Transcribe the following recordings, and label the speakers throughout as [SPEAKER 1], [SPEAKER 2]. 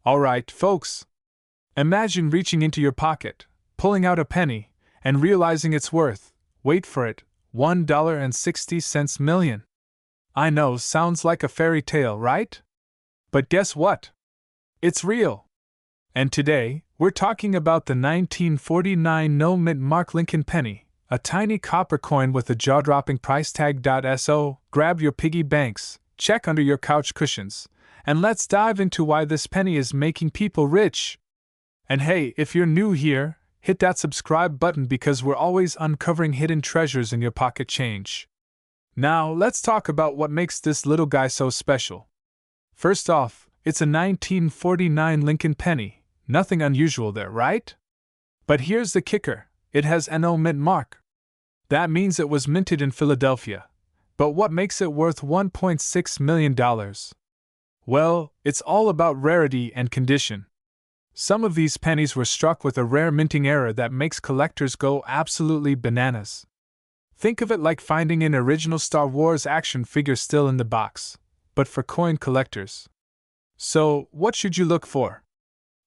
[SPEAKER 1] Alright, folks. Imagine reaching into your pocket, pulling out a penny, and realizing it's worth, wait for it, $1.60 million. I know, sounds like a fairy tale, right? But guess what? It's real. And today, we're talking about the 1949 no-mint mark Lincoln penny, a tiny copper coin with a jaw-dropping price tag. So, grab your piggy banks, check under your couch cushions, and let's dive into why this penny is making people rich. And hey, if you're new here, hit that subscribe button because we're always uncovering hidden treasures in your pocket change. Now, let's talk about what makes this little guy so special. First off, it's a 1949 Lincoln penny. Nothing unusual there, right? But here's the kicker, it has no mint mark. That means it was minted in Philadelphia. But what makes it worth $1.6 million? Well, it's all about rarity and condition. Some of these pennies were struck with a rare minting error that makes collectors go absolutely bananas. Think of it like finding an original Star Wars action figure still in the box, but for coin collectors. So, what should you look for?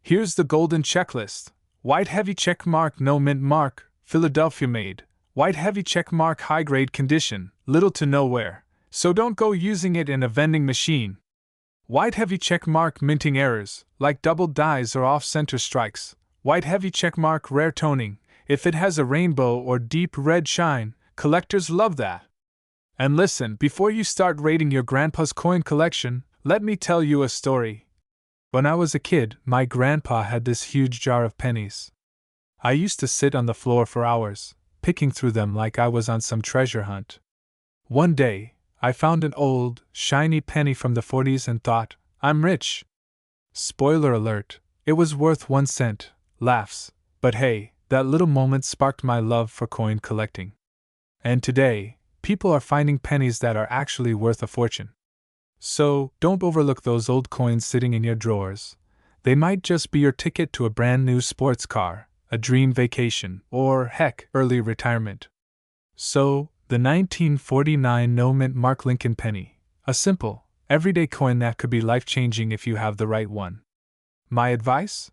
[SPEAKER 1] Here's the golden checklist. White heavy check mark, no mint mark, Philadelphia made. White heavy check mark, high grade condition, little to no wear, so don't go using it in a vending machine. White heavy check mark, minting errors, like double dies or off-center strikes. White heavy check mark, rare toning, if it has a rainbow or deep red shine, collectors love that. And listen, before you start rating your grandpa's coin collection, let me tell you a story. When I was a kid, my grandpa had this huge jar of pennies. I used to sit on the floor for hours, picking through them like I was on some treasure hunt. One day, I found an old, shiny penny from the 40s and thought, I'm rich. Spoiler alert, it was worth 1 cent, laughs, but hey, that little moment sparked my love for coin collecting. And today, people are finding pennies that are actually worth a fortune. So, don't overlook those old coins sitting in your drawers. They might just be your ticket to a brand new sports car, a dream vacation, or heck, early retirement. So, the 1949 no-mint mark Lincoln penny, a simple, everyday coin that could be life-changing if you have the right one. My advice?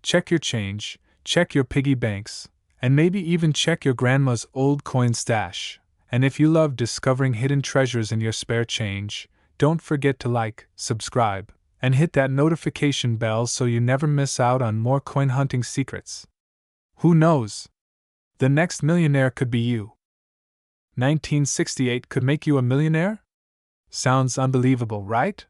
[SPEAKER 1] Check your change, check your piggy banks, and maybe even check your grandma's old coin stash. And if you love discovering hidden treasures in your spare change, don't forget to like, subscribe, and hit that notification bell so you never miss out on more coin hunting secrets. Who knows? The next millionaire could be you. 1968 could make you a millionaire? Sounds unbelievable, right?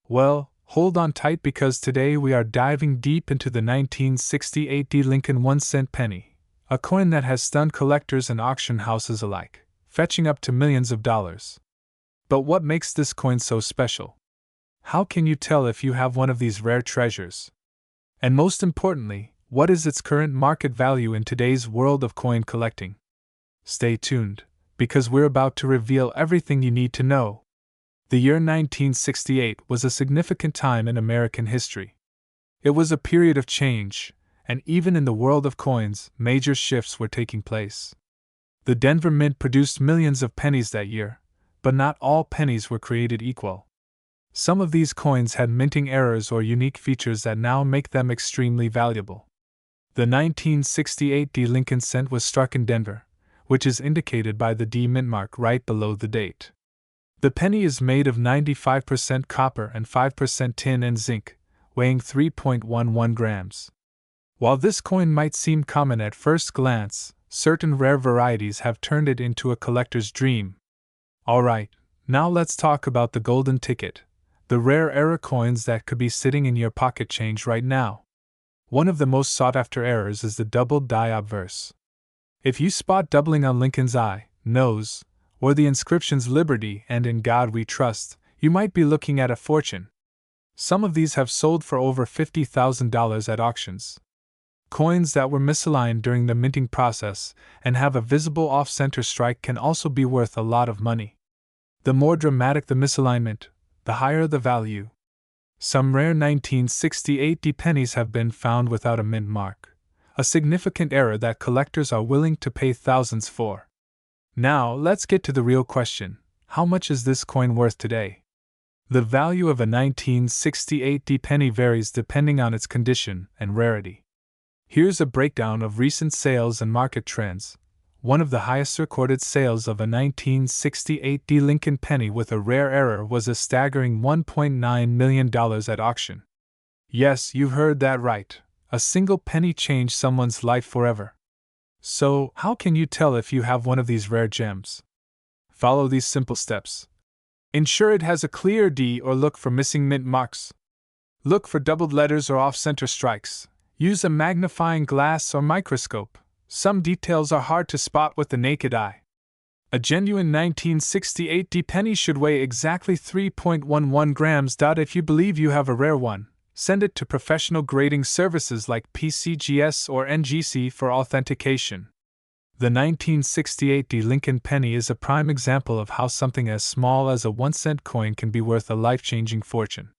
[SPEAKER 1] Well, hold on tight because today we are diving deep into the 1968 Lincoln 1-cent penny, a coin that has stunned collectors and auction houses alike, fetching up to millions of dollars. But what makes this coin so special? How can you tell if you have one of these rare treasures? And most importantly, what is its current market value in today's world of coin collecting? Stay tuned, because we're about to reveal everything you need to know. The year 1968 was a significant time in American history. It was a period of change, and even in the world of coins, major shifts were taking place. The Denver Mint produced millions of pennies that year, but not all pennies were created equal. Some of these coins had minting errors or unique features that now make them extremely valuable. The 1968 Lincoln cent was struck in Denver, which is indicated by the D mint mark right below the date. The penny is made of 95% copper and 5% tin and zinc, weighing 3.11 grams. While this coin might seem common at first glance, certain rare varieties have turned it into a collector's dream. Alright, now let's talk about the golden ticket, the rare error coins that could be sitting in your pocket change right now. One of the most sought-after errors is the double die obverse. If you spot doubling on Lincoln's eye, nose, or the inscriptions Liberty and In God We Trust, you might be looking at a fortune. Some of these have sold for over $50,000 at auctions. Coins that were misaligned during the minting process and have a visible off-center strike can also be worth a lot of money. The more dramatic the misalignment, the higher the value. Some rare 1968 pennies have been found without a mint mark, a significant error that collectors are willing to pay thousands for. Now, let's get to the real question. How much is this coin worth today? The value of a 1968 penny varies depending on its condition and rarity. Here's a breakdown of recent sales and market trends. One of the highest recorded sales of a 1968 Lincoln penny with a rare error was a staggering $1.9 million at auction. Yes, you heard that right. A single penny changed someone's life forever. So, how can you tell if you have one of these rare gems? Follow these simple steps. Ensure it has a clear D or look for missing mint marks. Look for doubled letters or off-center strikes. Use a magnifying glass or microscope. Some details are hard to spot with the naked eye. A genuine 1968 penny should weigh exactly 3.11 grams. If you believe you have a rare one, send it to professional grading services like PCGS or NGC for authentication. The 1968 Lincoln penny is a prime example of how something as small as a 1-cent coin can be worth a life-changing fortune.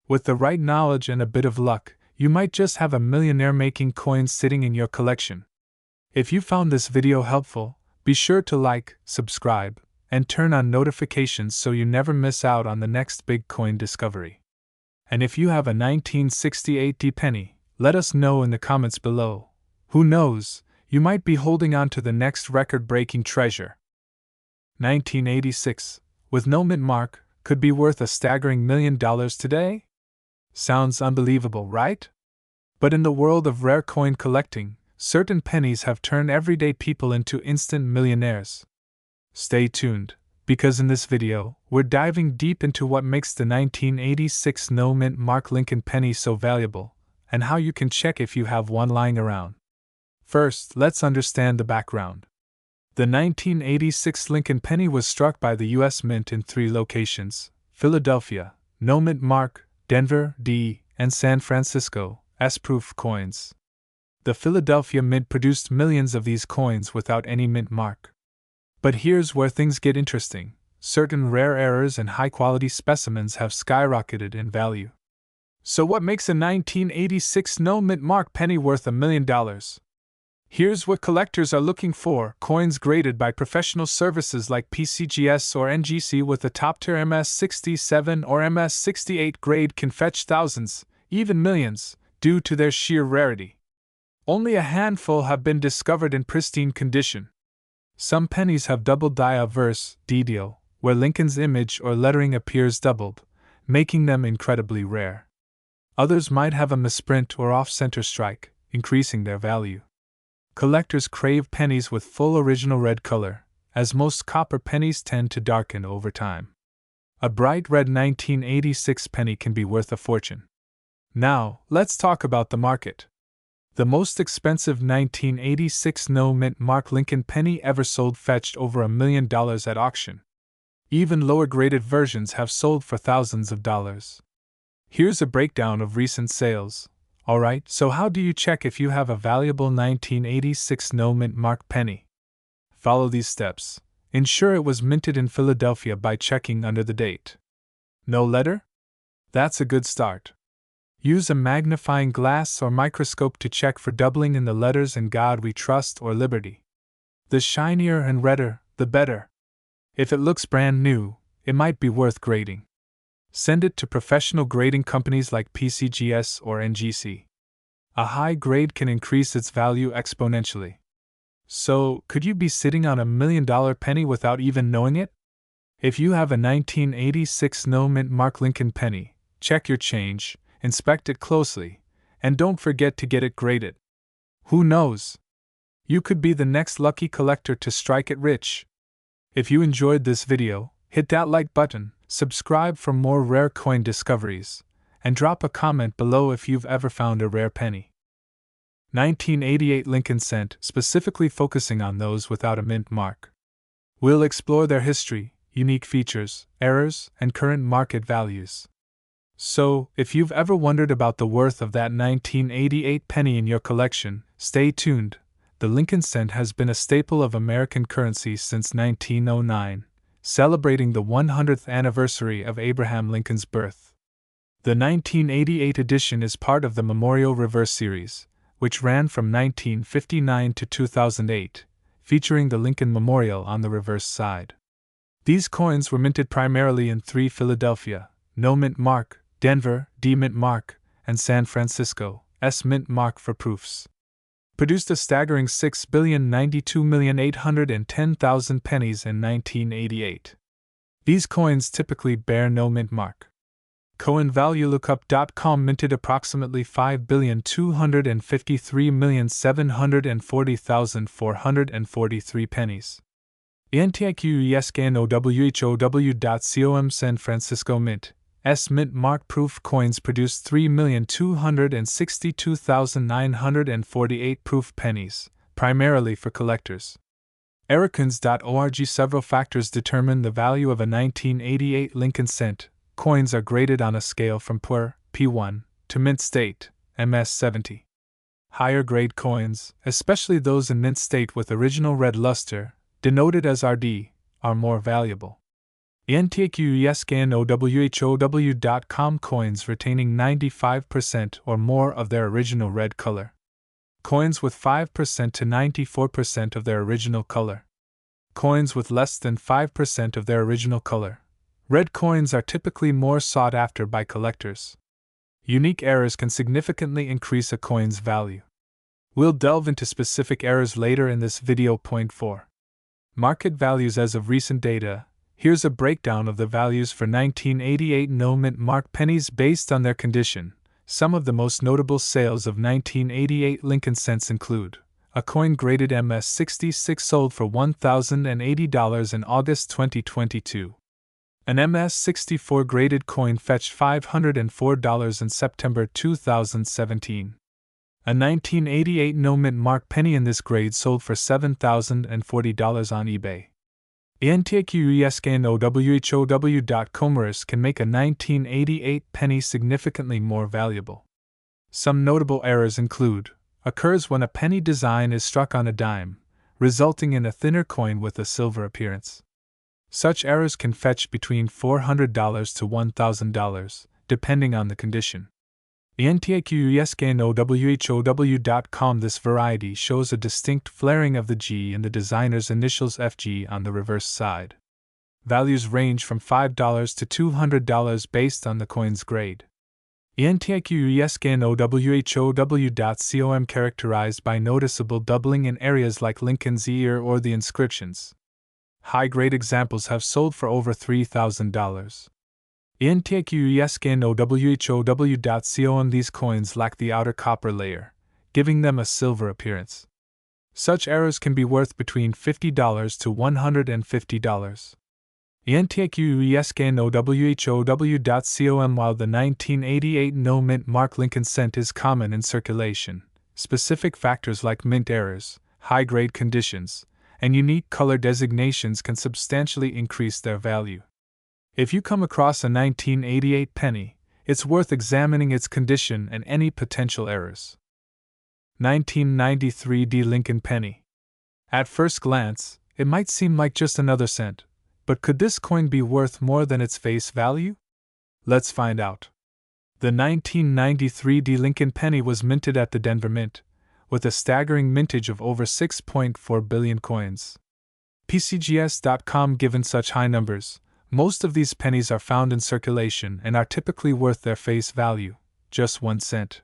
[SPEAKER 1] With the right knowledge and a bit of luck, you might just have a millionaire-making coin sitting in your collection. If you found this video helpful, be sure to like, subscribe, and turn on notifications so you never miss out on the next big coin discovery. And if you have a 1968 penny, let us know in the comments below. Who knows, you might be holding on to the next record-breaking treasure. 1986, with no mint mark, could be worth a staggering $1 million today? Sounds unbelievable, right? But in the world of rare coin collecting, certain pennies have turned everyday people into instant millionaires. Stay tuned, because in this video, we're diving deep into what makes the 1986 no mint mark Lincoln penny so valuable, and how you can check if you have one lying around. First, let's understand the background. The 1986 Lincoln penny was struck by the U.S. Mint in 3 locations: Philadelphia, no mint mark, Denver, D, and San Francisco, S-proof coins. The Philadelphia Mint produced millions of these coins without any mint mark. But here's where things get interesting. Certain rare errors and high-quality specimens have skyrocketed in value. So what makes a 1986 no mint mark penny worth $1 million? Here's what collectors are looking for: coins graded by professional services like PCGS or NGC with a top-tier MS-67 or MS-68 grade can fetch thousands, even millions, due to their sheer rarity. Only a handful have been discovered in pristine condition. Some pennies have double die-verse detail, where Lincoln's image or lettering appears doubled, making them incredibly rare. Others might have a misprint or off-center strike, increasing their value. Collectors crave pennies with full original red color, as most copper pennies tend to darken over time. A bright red 1986 penny can be worth a fortune. Now, let's talk about the market. The most expensive 1986 no mint mark Lincoln penny ever sold fetched over $1 million at auction. Even lower graded versions have sold for thousands of dollars. Here's a breakdown of recent sales. Alright, so how do you check if you have a valuable 1986 no mint mark penny? Follow these steps. Ensure it was minted in Philadelphia by checking under the date. No letter? That's a good start. Use a magnifying glass or microscope to check for doubling in the letters "In God We Trust" or "Liberty." The shinier and redder, the better. If it looks brand new, it might be worth grading. Send it to professional grading companies like PCGS or NGC. A high grade can increase its value exponentially. So, could you be sitting on $1 million penny without even knowing it? If you have a 1986 no mint mark Lincoln penny, check your change, inspect it closely, and don't forget to get it graded. Who knows? You could be the next lucky collector to strike it rich. If you enjoyed this video, hit that like button, subscribe for more rare coin discoveries, and drop a comment below if you've ever found a rare penny. 1988 Lincoln Cent, specifically focusing on those without a mint mark. We'll explore their history, unique features, errors, and current market values. So, if you've ever wondered about the worth of that 1988 penny in your collection, stay tuned. The Lincoln Cent has been a staple of American currency since 1909, celebrating the 100th anniversary of Abraham Lincoln's birth. The 1988 edition is part of the Memorial Reverse series, which ran from 1959 to 2008, featuring the Lincoln Memorial on the reverse side. These coins were minted primarily in 3 Philadelphia, No mint mark, Denver, D mint mark, and San Francisco, S mint mark for proofs. Produced a staggering 6,092,810,000 pennies in 1988. These coins typically bear no mint mark. CoinValueLookup.com minted approximately 5,253,740,443 pennies. ENTIQESKNOWHOW.com San Francisco Mint, S mint mark proof coins produced 3,262,948 proof pennies, primarily for collectors. Ericans.org Several factors determine the value of a 1988 Lincoln cent. Coins are graded on a scale from PWR, P1, to mint state, MS70. Higher grade coins, especially those in mint state with original red luster, denoted as RD, are more valuable. ENTIQESKNOWHOW.com coins retaining 95% or more of their original red color. Coins with 5% to 94% of their original color. Coins with less than 5% of their original color. Red coins are typically more sought after by collectors. Unique errors can significantly increase a coin's value. We'll delve into specific errors later in this video. Point 4. Market values as of recent data. Here's a breakdown of the values for 1988 no mint mark pennies based on their condition. Some of the most notable sales of 1988 Lincoln cents include: a coin graded MS66 sold for $1,080 in August 2022. An MS64 graded coin fetched $504 in September 2017. A 1988 no mint mark penny in this grade sold for $7,040 on eBay. ENTIQESKNOWHOW.commerce can make a 1988 penny significantly more valuable. Some notable errors include: occurs when a penny design is struck on a dime, resulting in a thinner coin with a silver appearance. Such errors can fetch between $400 to $1,000, depending on the condition. ENTIQESKNOWHOW.com This variety shows a distinct flaring of the G in the designer's initials FG on the reverse side. Values range from $5 to $200 based on the coin's grade. ENTIQESKNOWHOW.com characterized by noticeable doubling in areas like Lincoln's ear or the inscriptions. High-grade examples have sold for over $3,000. ENTIQESKNOWHOW.com These coins lack the outer copper layer, giving them a silver appearance. Such errors can be worth between $50 to $150. ENTIQESKNOWHOW.com While the 1988 no mint mark Lincoln cent is common in circulation, specific factors like mint errors, high-grade conditions, and unique color designations can substantially increase their value. If you come across a 1988 penny, it's worth examining its condition and any potential errors. 1993 D Lincoln penny. At first glance, it might seem like just another cent, but could this coin be worth more than its face value? Let's find out. The 1993 D Lincoln penny was minted at the Denver Mint, with a staggering mintage of over 6.4 billion coins. PCGS.com Given such high numbers, most of these pennies are found in circulation and are typically worth their face value, just 1 cent.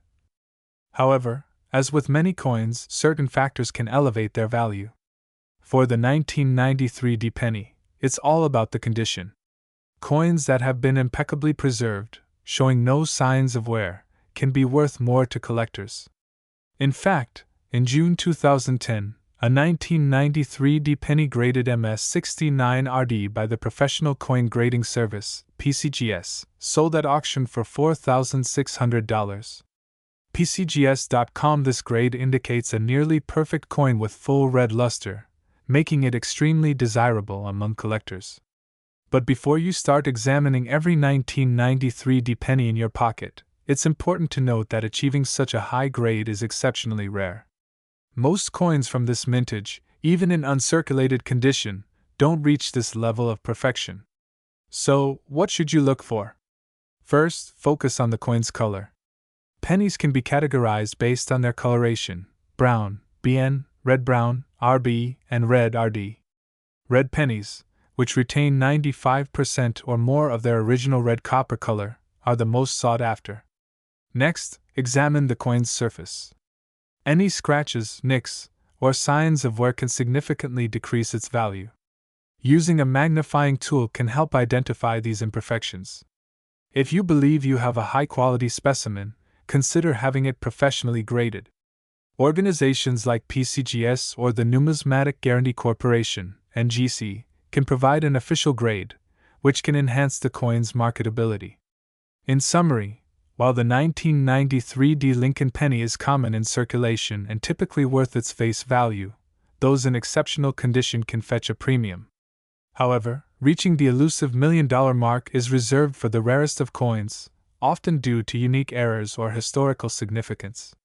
[SPEAKER 1] However, as with many coins, certain factors can elevate their value. For the 1993 D penny, it's all about the condition. Coins that have been impeccably preserved, showing no signs of wear, can be worth more to collectors. In fact, in June 2010, a 1993 D penny graded MS69 RD by the Professional Coin Grading Service, PCGS, sold at auction for $4,600. PCGS.com This grade indicates a nearly perfect coin with full red luster, making it extremely desirable among collectors. But before you start examining every 1993 D penny in your pocket, it's important to note that achieving such a high grade is exceptionally rare. Most coins from this mintage, even in uncirculated condition, don't reach this level of perfection. So, what should you look for? First, focus on the coin's color. Pennies can be categorized based on their coloration: brown, BN, red-brown, RB, and red RD. Red pennies, which retain 95% or more of their original red copper color, are the most sought after. Next, examine the coin's surface. Any scratches, nicks, or signs of wear can significantly decrease its value. Using a magnifying tool can help identify these imperfections. If you believe you have a high-quality specimen, consider having it professionally graded. Organizations like PCGS or the Numismatic Guarantee Corporation, NGC, can provide an official grade, which can enhance the coin's marketability. In summary, while the 1993 D Lincoln penny is common in circulation and typically worth its face value, those in exceptional condition can fetch a premium. However, reaching the elusive $1 million mark is reserved for the rarest of coins, often due to unique errors or historical significance.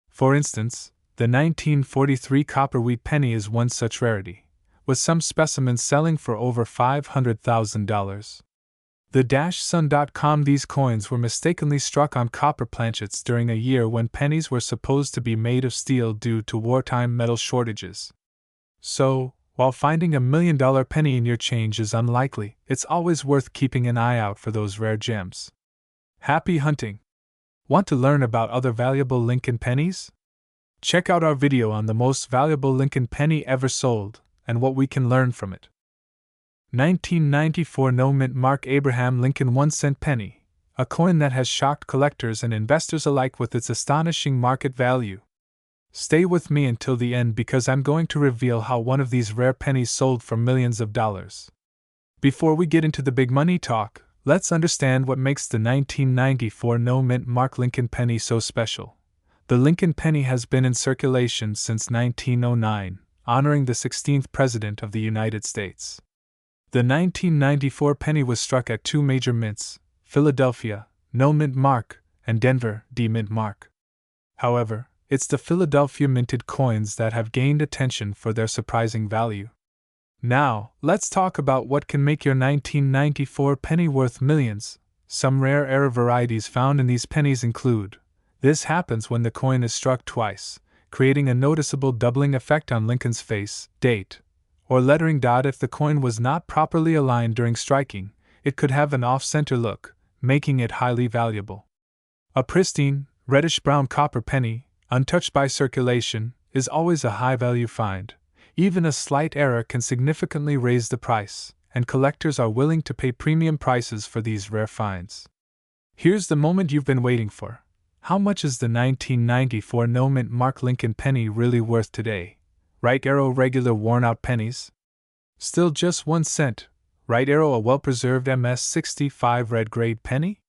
[SPEAKER 1] For instance, the 1943 copper wheat penny is one such rarity, with some specimens selling for over $500,000. The-sun.com These coins were mistakenly struck on copper planchets during a year when pennies were supposed to be made of steel due to wartime metal shortages. So, while finding a $1 million penny in your change is unlikely, it's always worth keeping an eye out for those rare gems. Happy hunting! Want to learn about other valuable Lincoln pennies? Check out our video on the most valuable Lincoln penny ever sold and what we can learn from it. 1994 No Mint Mark Abraham Lincoln 1-cent penny, a coin that has shocked collectors and investors alike with its astonishing market value. Stay with me until the end because I'm going to reveal how one of these rare pennies sold for millions of dollars. Before we get into the big money talk, let's understand what makes the 1994 No Mint Mark Lincoln penny so special. The Lincoln penny has been in circulation since 1909, honoring the 16th President of the United States. The 1994 penny was struck at two major mints, Philadelphia, No Mint Mark, and Denver, D Mint Mark. However, it's the Philadelphia minted coins that have gained attention for their surprising value. Now, let's talk about what can make your 1994 penny worth millions. Some rare error varieties found in these pennies include: this happens when the coin is struck twice, creating a noticeable doubling effect on Lincoln's face, date, or lettering. If the coin was not properly aligned during striking, it could have an off-center look, making it highly valuable. A pristine, reddish-brown copper penny, untouched by circulation, is always a high-value find. Even a slight error can significantly raise the price, and collectors are willing to pay premium prices for these rare finds. Here's the moment you've been waiting for. How much is the 1994 No Mint Mark Lincoln penny really worth today? Right arrow regular worn-out pennies? Still just 1 cent. Right arrow a well-preserved MS-65 red grade penny?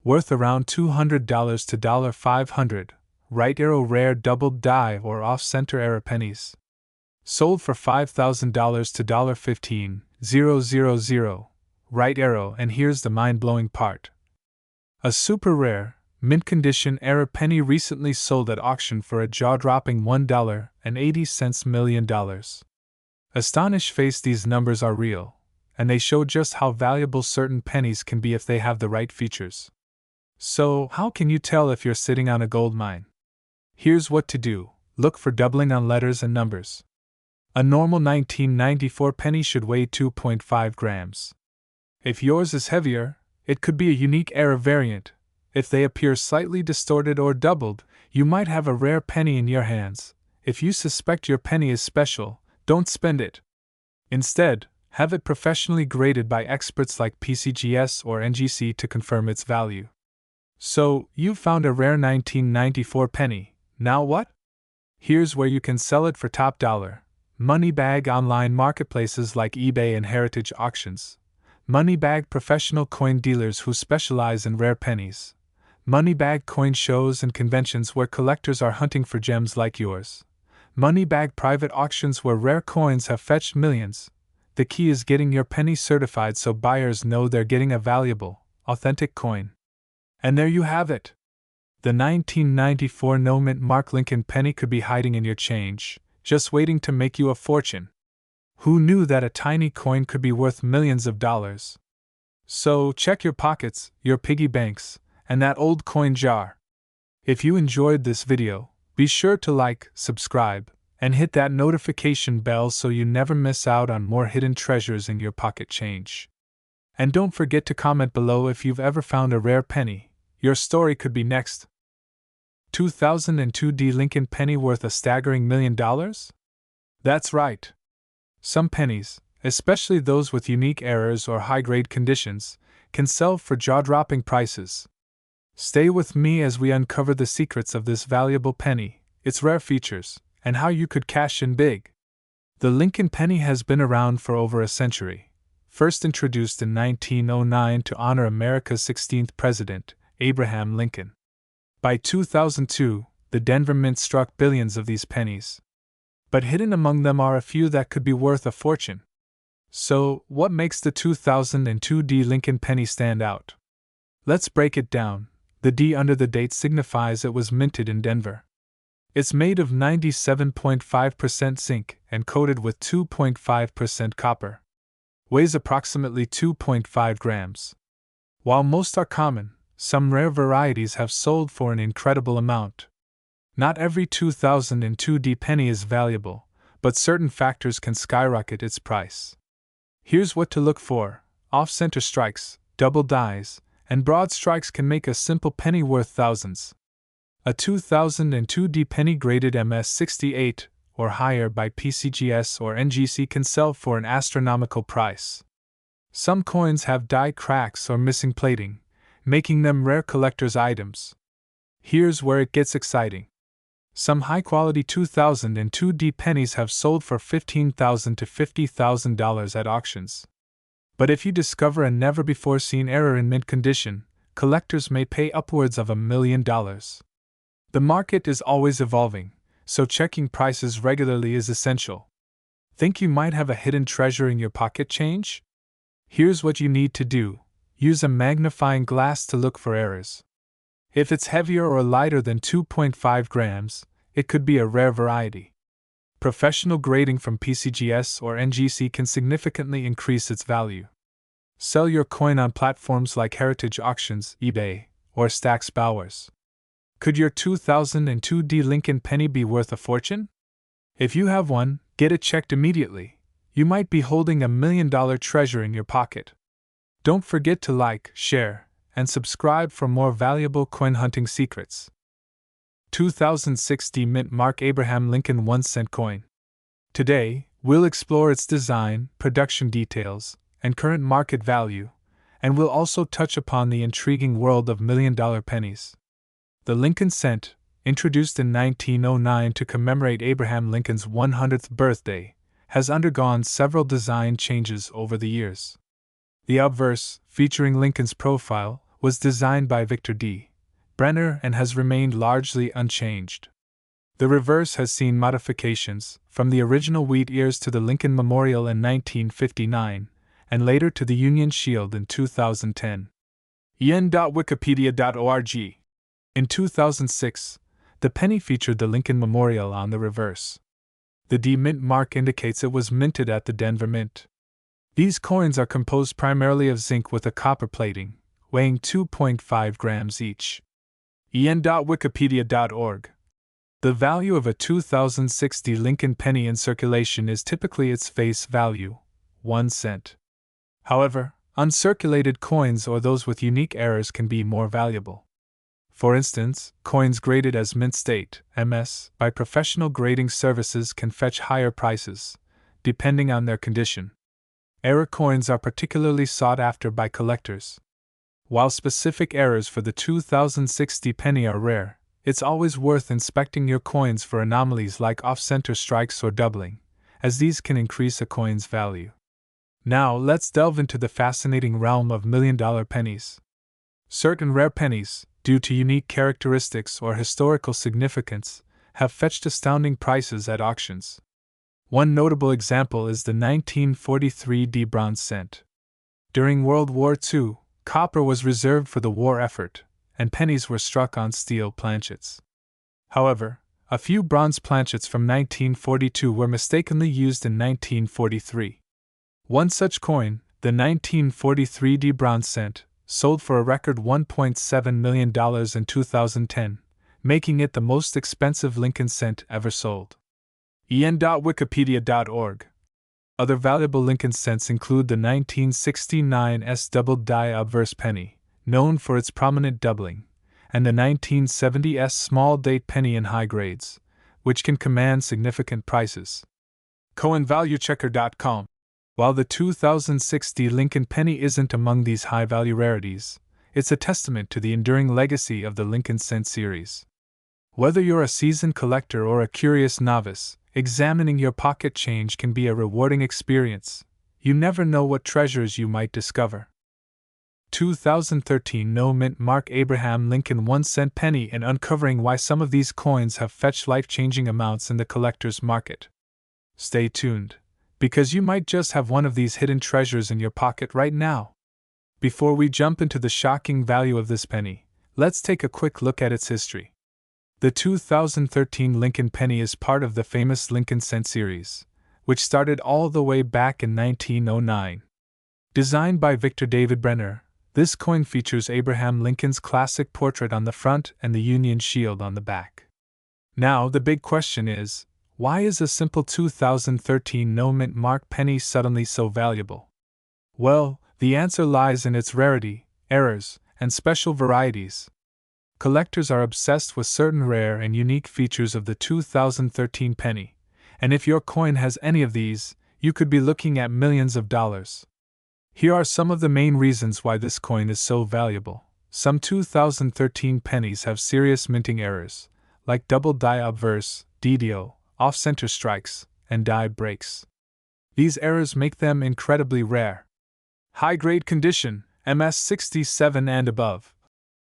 [SPEAKER 1] Worth around $200 to $500. Right arrow rare doubled die or off-center error pennies. Sold for $5,000 to $15,000. Right arrow. And here's the mind-blowing part. A super rare, mint condition error penny recently sold at auction for a jaw-dropping $1.80 million. Astonished face, these numbers are real, and they show just how valuable certain pennies can be if they have the right features. So, how can you tell if you're sitting on a gold mine? Here's what to do. Look for doubling on letters and numbers. A normal 1994 penny should weigh 2.5 grams. If yours is heavier, it could be a unique error variant. If they appear slightly distorted or doubled, you might have a rare penny in your hands. If you suspect your penny is special, don't spend it. Instead, have it professionally graded by experts like PCGS or NGC to confirm its value. So, you've found a rare 1994 penny. Now what? Here's where you can sell it for top dollar. Money bag online marketplaces like eBay and Heritage Auctions. Money bag professional coin dealers who specialize in rare pennies. Money bag coin shows and conventions where collectors are hunting for gems like yours. Money bag private auctions where rare coins have fetched millions. The key is getting your penny certified so buyers know they're getting a valuable, authentic coin. And there you have it. The 1994 No Mint Mark Lincoln penny could be hiding in your change, just waiting to make you a fortune. Who knew that a tiny coin could be worth millions of dollars? So check your pockets, your piggy banks, and that old coin jar. If you enjoyed this video, be sure to like, subscribe, And hit that notification bell so you never miss out on more hidden treasures in your pocket change. And don't forget to comment below if you've ever found a rare penny. Your story could be next. 2002 Lincoln penny worth a staggering $1 million? That's right. Some pennies, especially those with unique errors or high-grade conditions, can sell for jaw-dropping prices. Stay with me as we uncover the secrets of this valuable penny, its rare features, and how you could cash in big. The Lincoln penny has been around for over a century. First introduced in 1909 to honor America's 16th president, Abraham Lincoln. By 2002, the Denver Mint struck billions of these pennies. But hidden among them are a few that could be worth a fortune. So, what makes the 2002 Lincoln penny stand out? Let's break it down. The D under the date signifies it was minted in Denver. It's made of 97.5% zinc and coated with 2.5% copper. Weighs approximately 2.5 grams. While most are common, some rare varieties have sold for an incredible amount. Not every 2002 penny is valuable, but certain factors can skyrocket its price. Here's what to look for: off-center strikes, double dies, and broad strikes can make a simple penny worth thousands. A 2002 penny graded MS68 or higher by PCGS or NGC can sell for an astronomical price. Some coins have die cracks or missing plating, making them rare collector's items. Here's where it gets exciting. Some high-quality 2002 pennies have sold for $15,000 to $50,000 at auctions. But if you discover a never-before-seen error in mint condition, collectors may pay upwards of $1 million. The market is always evolving, so checking prices regularly is essential. Think you might have a hidden treasure in your pocket change? Here's what you need to do. Use a magnifying glass to look for errors. If it's heavier or lighter than 2.5 grams, it could be a rare variety. Professional grading from PCGS or NGC can significantly increase its value. Sell your coin on platforms like Heritage Auctions, eBay, or Stax Bowers. Could your 2002 Lincoln penny be worth a fortune? If you have one, get it checked immediately. You might be holding $1 million treasure in your pocket. Don't forget to like, share, and subscribe for more valuable coin hunting secrets. 2006 Mint Mark Abraham Lincoln 1-cent coin. Today, we'll explore its design, production details, and current market value, and we'll also touch upon the intriguing world of $1 million pennies. The Lincoln cent, introduced in 1909 to commemorate Abraham Lincoln's 100th birthday, has undergone several design changes over the years. The obverse, featuring Lincoln's profile, was designed by Victor D. Brenner and has remained largely unchanged. The reverse has seen modifications, from the original wheat ears to the Lincoln Memorial in 1959, and later to the Union Shield in 2010. yen.wikipedia.org. In 2006, the penny featured the Lincoln Memorial on the reverse. The D mint mark indicates it was minted at the Denver Mint. These coins are composed primarily of zinc with a copper plating, weighing 2.5 grams each. yen.wikipedia.org. The value of a 2006 Lincoln penny in circulation is typically its face value, 1 cent. However, uncirculated coins or those with unique errors can be more valuable. For instance, coins graded as mint state, MS, by professional grading services can fetch higher prices, depending on their condition. Error coins are particularly sought after by collectors. While specific errors for the 2006 penny are rare, it's always worth inspecting your coins for anomalies like off-center strikes or doubling, as these can increase a coin's value. Now let's delve into the fascinating realm of $1 million pennies. Certain rare pennies, due to unique characteristics or historical significance, have fetched astounding prices at auctions. One notable example is the 1943 bronze cent. During World War II, copper was reserved for the war effort, and pennies were struck on steel planchets. However, a few bronze planchets from 1942 were mistakenly used in 1943. One such coin, the 1943 bronze cent, sold for a record $1.7 million in 2010, making it the most expensive Lincoln cent ever sold. en.wikipedia.org. Other valuable Lincoln cents include the 1969 double die obverse penny, known for its prominent doubling, and the 1970 small date penny in high grades, which can command significant prices. CoinValueChecker.com. While the 2060 Lincoln penny isn't among these high-value rarities, it's a testament to the enduring legacy of the Lincoln cent series. Whether you're a seasoned collector or a curious novice, examining your pocket change can be a rewarding experience. You never know what treasures you might discover. 2013 No Mint Mark Abraham Lincoln 1-cent penny and uncovering why some of these coins have fetched life-changing amounts in the collector's market. Stay tuned, because you might just have one of these hidden treasures in your pocket right now. Before we jump into the shocking value of this penny, let's take a quick look at its history. The 2013 Lincoln penny is part of the famous Lincoln cent series, which started all the way back in 1909. Designed by Victor David Brenner, this coin features Abraham Lincoln's classic portrait on the front and the Union shield on the back. Now, the big question is, why is a simple 2013 no mint mark penny suddenly so valuable? Well, the answer lies in its rarity, errors, and special varieties. Collectors are obsessed with certain rare and unique features of the 2013 penny, and if your coin has any of these, you could be looking at millions of dollars. Here are some of the main reasons why this coin is so valuable. Some 2013 pennies have serious minting errors, like double die obverse, DDO, off-center strikes, and die breaks. These errors make them incredibly rare. High-grade condition, MS67 and above.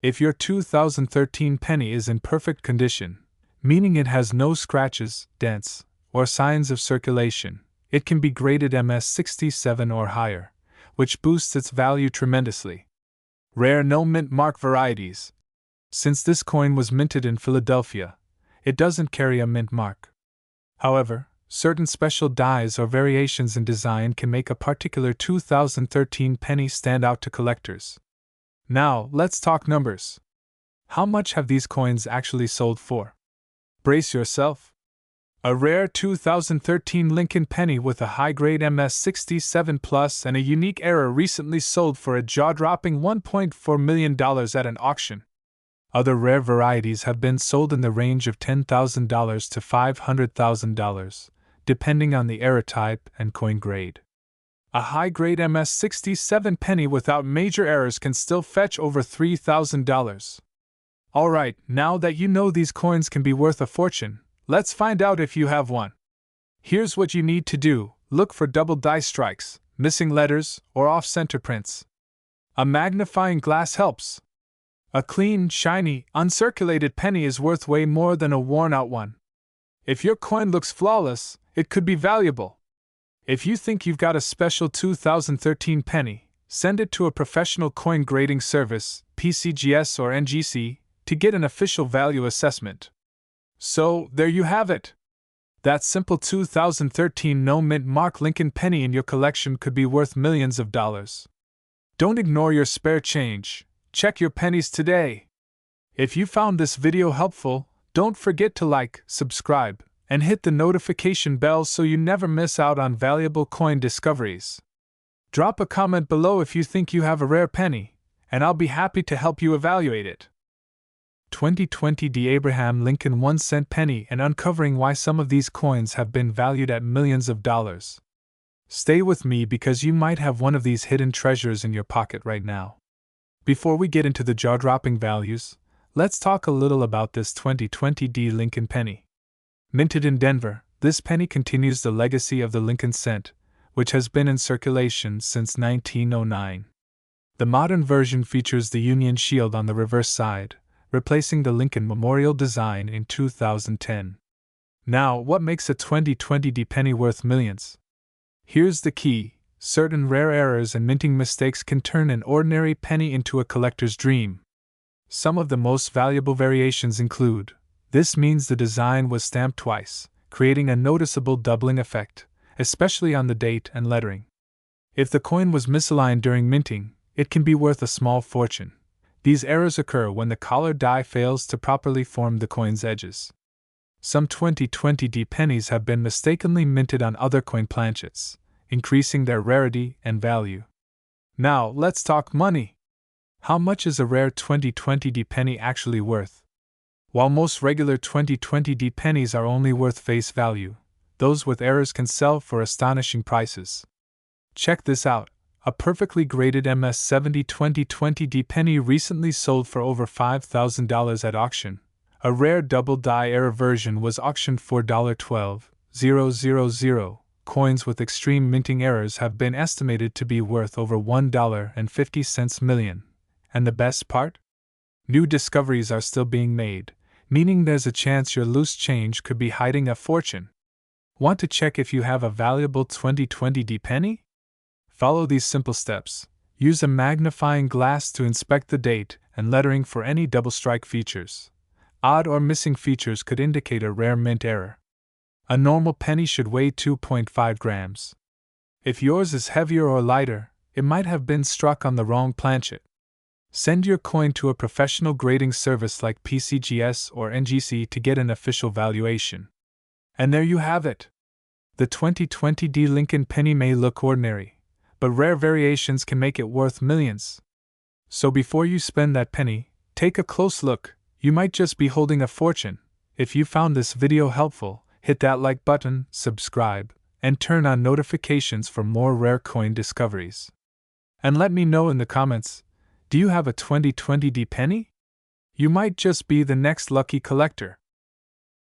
[SPEAKER 1] If your 2013 penny is in perfect condition, meaning it has no scratches, dents, or signs of circulation, it can be graded MS67 or higher, which boosts its value tremendously. Rare no mint mark varieties. Since this coin was minted in Philadelphia, it doesn't carry a mint mark. However, certain special dies or variations in design can make a particular 2013 penny stand out to collectors. Now, let's talk numbers. How much have these coins actually sold for? Brace yourself. A rare 2013 Lincoln penny with a high-grade MS67 Plus and a unique error recently sold for a jaw-dropping $1.4 million at an auction. Other rare varieties have been sold in the range of $10,000 to $500,000, depending on the error type and coin grade. A high-grade MS67 penny without major errors can still fetch over $3,000. Alright, now that you know these coins can be worth a fortune, let's find out if you have one. Here's what you need to do: look for double die strikes, missing letters, or off-center prints. A magnifying glass helps. A clean, shiny, uncirculated penny is worth way more than a worn-out one. If your coin looks flawless, it could be valuable. If you think you've got a special 2013 penny, send it to a professional coin grading service, PCGS or NGC, to get an official value assessment. So, there you have it. That simple 2013 no mint mark Lincoln penny in your collection could be worth millions of dollars. Don't ignore your spare change. Check your pennies today. If you found this video helpful, don't forget to like, subscribe, and hit the notification bell so you never miss out on valuable coin discoveries. Drop a comment below if you think you have a rare penny, and I'll be happy to help you evaluate it. 2020 The Abraham Lincoln 1-cent penny and uncovering why some of these coins have been valued at millions of dollars. Stay with me because you might have one of these hidden treasures in your pocket right now. Before we get into the jaw-dropping values, let's talk a little about this 2020 D Lincoln penny. Minted in Denver, this penny continues the legacy of the Lincoln cent, which has been in circulation since 1909. The modern version features the Union shield on the reverse side, replacing the Lincoln Memorial design in 2010. Now, what makes a 2020 D penny worth millions? Here's the key: certain rare errors and minting mistakes can turn an ordinary penny into a collector's dream. Some of the most valuable variations include: this means the design was stamped twice, creating a noticeable doubling effect, especially on the date and lettering. If the coin was misaligned during minting, it can be worth a small fortune. These errors occur when the collar die fails to properly form the coin's edges. Some 2020 pennies have been mistakenly minted on other coin planchets, increasing their rarity and value. Now, let's talk money. How much is a rare 2020 penny actually worth? While most regular 2020 pennies are only worth face value, those with errors can sell for astonishing prices. Check this out. A perfectly graded MS-70 2020 penny recently sold for over $5,000 at auction. A rare double die error version was auctioned for $12,000. Coins with extreme minting errors have been estimated to be worth over $1.50 million. And the best part? New discoveries are still being made, meaning there's a chance your loose change could be hiding a fortune. Want to check if you have a valuable 2020 penny? Follow these simple steps. Use a magnifying glass to inspect the date and lettering for any double strike features. Odd or missing features could indicate a rare mint error. A normal penny should weigh 2.5 grams. If yours is heavier or lighter, it might have been struck on the wrong planchet. Send your coin to a professional grading service like PCGS or NGC to get an official valuation. And there you have it. The 2020 Lincoln penny may look ordinary, but rare variations can make it worth millions. So before you spend that penny, take a close look. You might just be holding a fortune. If you found this video helpful, hit that like button, subscribe, and turn on notifications for more rare coin discoveries. And let me know in the comments, do you have a 2020 penny? You might just be the next lucky collector.